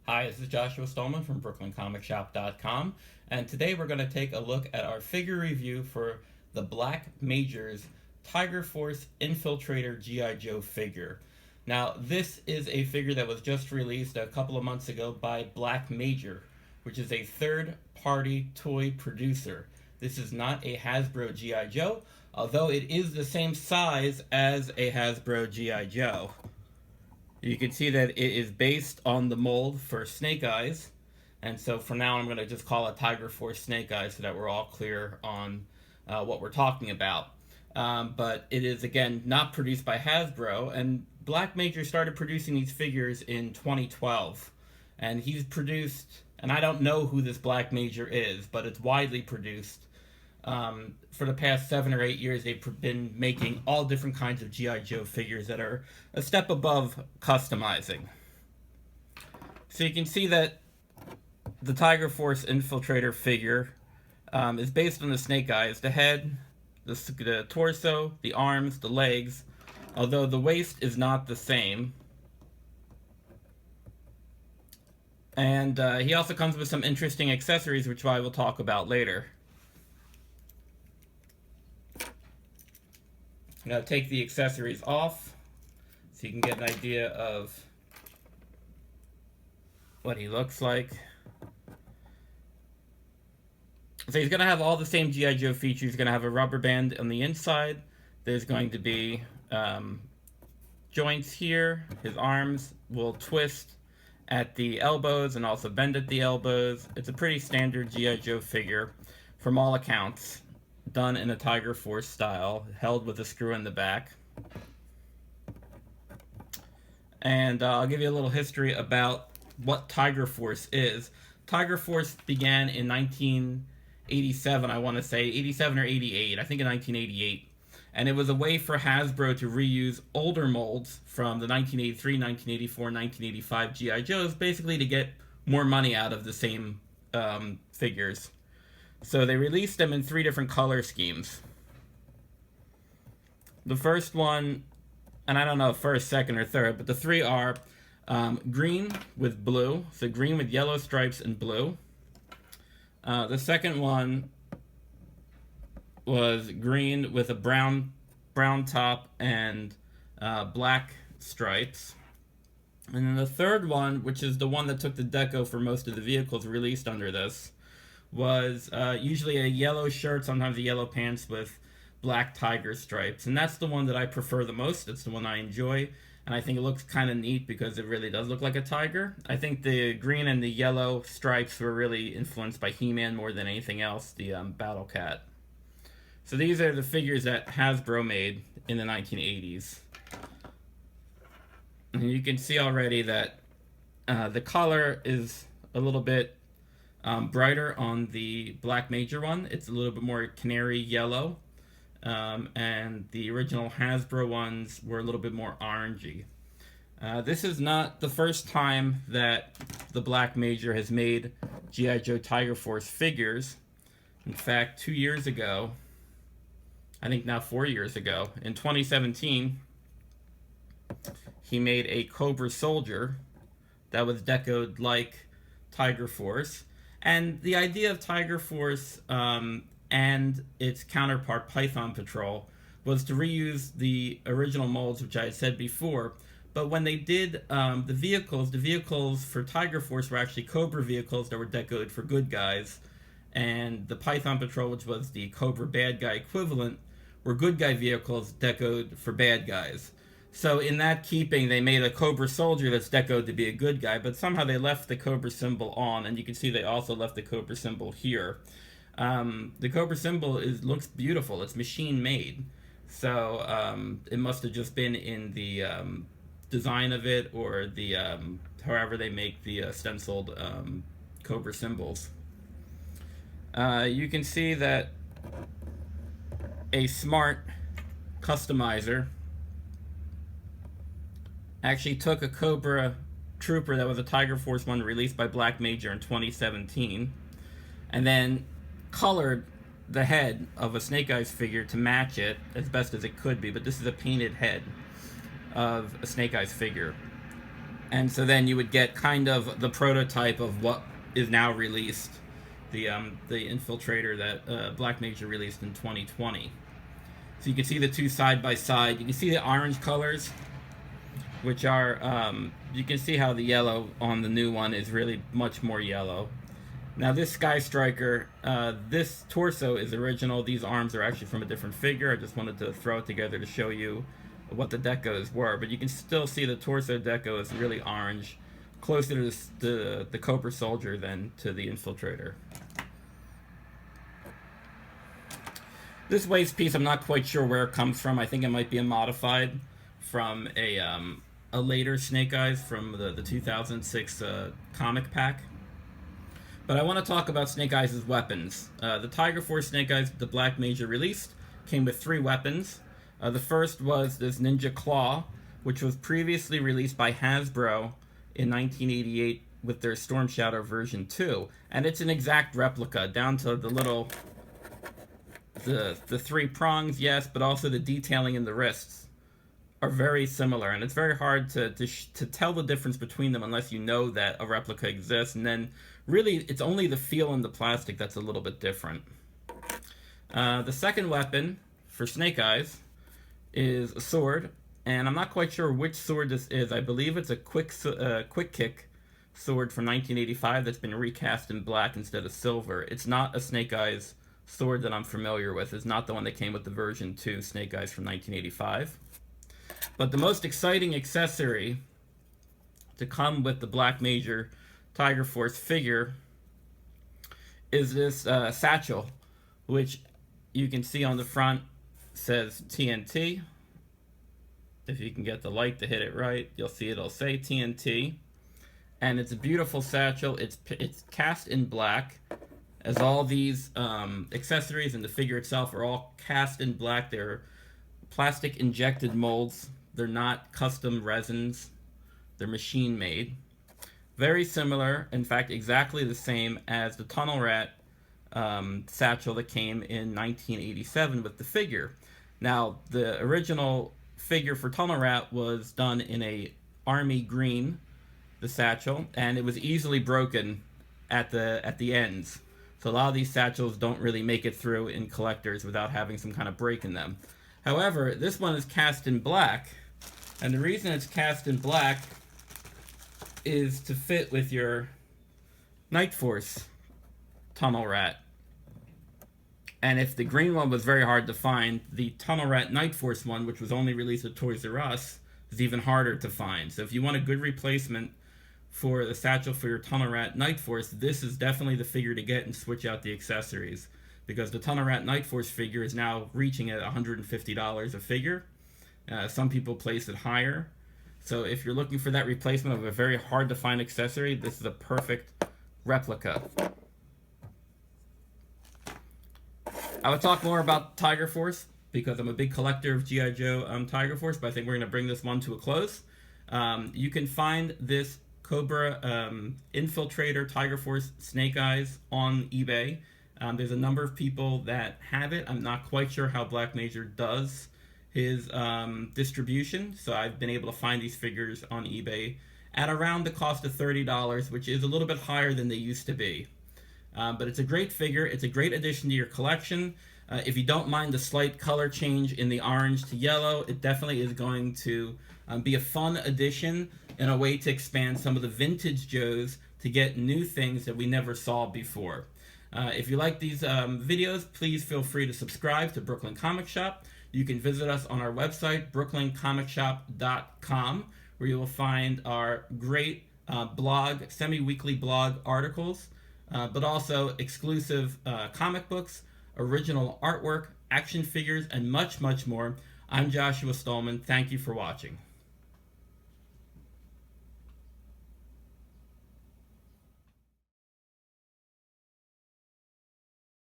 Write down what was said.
Hi, this is Joshua Stulman from BrooklynComicShop.com, and today we're going to take a look at our figure review for the Black Major's Tiger Force Infiltrator G.I. Joe figure. Now, this is a figure that was just released a couple of months ago by Black Major, which is a third-party toy producer. This is not a Hasbro G.I. Joe, although it is the same size as a Hasbro G.I. Joe. You can see that it is based on the mold for Snake Eyes, and so for now I'm going to just call it Tiger Force Snake Eyes so that we're all clear on what we're talking about. But it is, again, not produced by Hasbro, and Black Major started producing these figures in 2012. And he's produced, and I don't know who this Black Major is, but it's widely produced. For the past 7 or 8 years, they've been making all different kinds of G.I. Joe figures that are a step above customizing. So you can see that the Tiger Force Infiltrator figure is based on the Snake Eyes. The head, the torso, the arms, the legs, although the waist is not the same. And he also comes with some interesting accessories, which I will talk about later. I'm going to take the accessories off so you can get an idea of what he looks like. So he's going to have all the same G.I. Joe features. He's going to have a rubber band on the inside. There's going to be joints here. His arms will twist at the elbows and also bend at the elbows. It's a pretty standard G.I. Joe figure from all accounts, done in a Tiger Force style, held with a screw in the back. And I'll give you a little history about what Tiger Force is. Tiger Force began in 1987, I want to say, 87 or 88, I think in 1988. And it was a way for Hasbro to reuse older molds from the 1983, 1984, 1985 G.I. Joes, basically to get more money out of the same figures. So they released them in 3 different color schemes. The first one, and I don't know first, second, or third, but the 3 are green with blue, so green with yellow stripes and blue. The second one was green with a brown top and black stripes. And then the third one, which is the one that took the deco for most of the vehicles released under this, was usually a yellow shirt, sometimes a yellow pants with black tiger stripes. And that's the one that I prefer the most. It's the one I enjoy. And I think it looks kind of neat because it really does look like a tiger. I think the green and the yellow stripes were really influenced by He-Man more than anything else, the Battle Cat. So these are the figures that Hasbro made in the 1980s. And you can see already that the color is a little bit brighter on the Black Major one. It's a little bit more canary yellow. And the original Hasbro ones were a little bit more orangey. This is not the first time that the Black Major has made G.I. Joe Tiger Force figures. In fact, 2 years ago, I think now 4 years ago, in 2017, he made a Cobra Soldier that was decoed like Tiger Force. And the idea of Tiger Force and its counterpart, Python Patrol, was to reuse the original molds, which I had said before. But when they did the vehicles for Tiger Force were actually Cobra vehicles that were decoed for good guys. And the Python Patrol, which was the Cobra bad guy equivalent, were good guy vehicles decoed for bad guys. So in that keeping, they made a Cobra Soldier that's decoed to be a good guy, but somehow they left the Cobra symbol on, and you can see they also left the Cobra symbol here. The Cobra symbol looks beautiful. It's machine made. So it must have just been in the design of it, or the however they make the stenciled Cobra symbols. You can see that a smart customizer actually took a Cobra Trooper that was a Tiger Force one released by Black Major in 2017, and then colored the head of a Snake Eyes figure to match it as best as it could be, but this is a painted head of a Snake Eyes figure. And so then you would get kind of the prototype of what is now released, the Infiltrator that Black Major released in 2020. So you can see the two side by side. You can see the orange colors, which are, you can see how the yellow on the new one is really much more yellow. Now this Sky Striker, this torso is original. These arms are actually from a different figure. I just wanted to throw it together to show you what the decos were, but you can still see the torso deco is really orange, closer to the Cobra Soldier than to the Infiltrator. This waist piece, I'm not quite sure where it comes from. I think it might be a modified from a later Snake Eyes from the 2006 comic pack. But I want to talk about Snake Eyes' weapons. The Tiger Force Snake Eyes the Black Major released came with 3 weapons. The first was this Ninja Claw, which was previously released by Hasbro in 1988 with their Storm Shadow version 2. And it's an exact replica, down to the little, the 3 prongs, yes, but also the detailing in the wrists are very similar. And it's very hard to tell the difference between them unless you know that a replica exists. And then really, it's only the feel in the plastic that's a little bit different. The second weapon for Snake Eyes is a sword, and I'm not quite sure which sword this is. I believe it's a quick kick sword from 1985 that's been recast in black instead of silver. It's not a Snake Eyes sword that I'm familiar with. It's not the one that came with the version 2 Snake Eyes from 1985. But the most exciting accessory to come with the Black Major Tiger Force figure is this satchel, which you can see on the front says TNT. If you can get the light to hit it right, you'll see it'll say TNT. And it's a beautiful satchel. It's cast in black, as all these accessories and the figure itself are all cast in black. They're plastic injected molds. They're not custom resins. They're machine made. Very similar, in fact, exactly the same as the Tunnel Rat satchel that came in 1987 with the figure. Now, the original figure for Tunnel Rat was done in a army green, the satchel, and it was easily broken at the ends. So a lot of these satchels don't really make it through in collectors without having some kind of break in them. However, this one is cast in black, and the reason it's cast in black is to fit with your Night Force Tunnel Rat. And if the green one was very hard to find, the Tunnel Rat Night Force one, which was only released at Toys R Us, is even harder to find. So if you want a good replacement for the satchel for your Tunnel Rat Night Force, this is definitely the figure to get and switch out the accessories. Because the Tunnel Rat Night Force figure is now reaching at $150 a figure. Some people place it higher. So if you're looking for that replacement of a very hard to find accessory, this is a perfect replica. I would talk more about Tiger Force because I'm a big collector of G.I. Joe Tiger Force, but I think we're going to bring this one to a close. You can find this Cobra Infiltrator Tiger Force Snake Eyes on eBay. There's a number of people that have it. I'm not quite sure how Black Major does his distribution, so I've been able to find these figures on eBay at around the cost of $30, which is a little bit higher than they used to be. But it's a great figure. It's a great addition to your collection. If you don't mind the slight color change in the orange to yellow, it definitely is going to be a fun addition and a way to expand some of the vintage Joes to get new things that we never saw before. If you like these videos, please feel free to subscribe to Brooklyn Comic Shop. You can visit us on our website, brooklyncomic.com, where you will find our great blog, semi-weekly blog articles, but also exclusive comic books, original artwork, action figures, and much, much more. I'm Joshua Stulman. Thank you for watching.